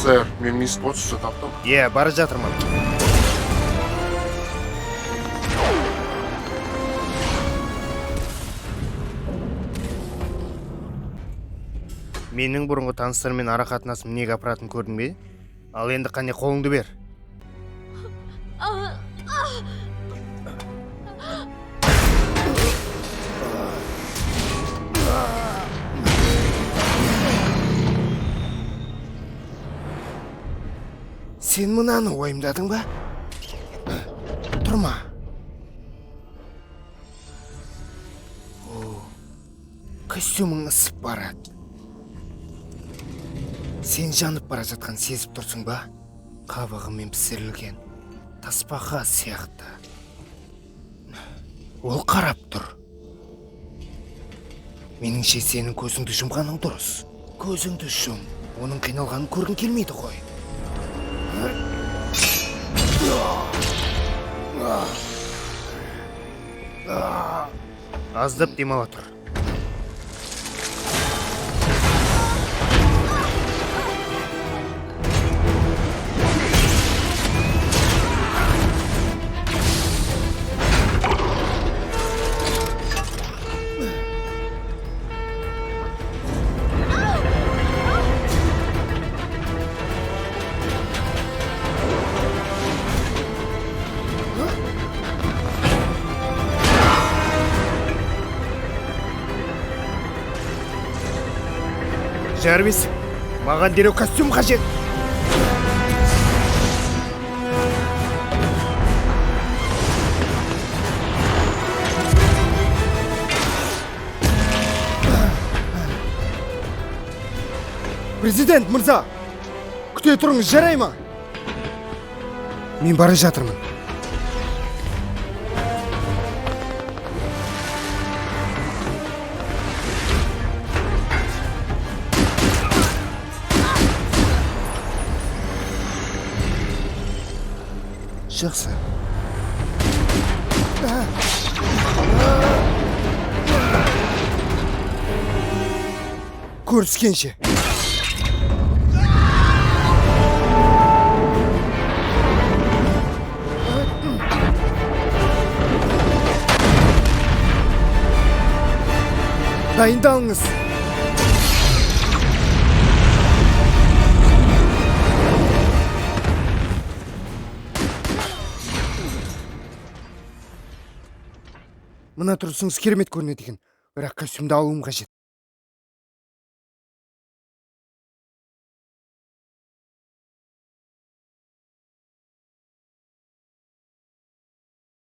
Сэр, мен мисс Потсты таптым. Бара жатырмын. Менің бұрынғы таныстарыммен ара қатынасым неге апаратын көрдің бе? Ал енді қане қолыңды бер. Сен мынаны ойымдадың ба? Тұрма. Костюмің ысып барады. Сен жанып бара жатқан сезіп тұрсың ба? Қабығымен пісірілген тасбақа сияқты. Ол қарап тұр. Меніңше сенің көзіңді жұмғаның дұрыс. Көзіңді жұм. Оның қиналғанын көргің келмейді ғой. Аздап демала тұр. Жарвис, маған дереу костюм қажет. Президент мырза, күте тұрыңыз, жарай ма? Мен бара жатырмын. Жақсы. Көріскенше. Дайындалыңыз. Мына тұрысыңыз керемет көрінеді екен, бірақ костюмді алуым қажет.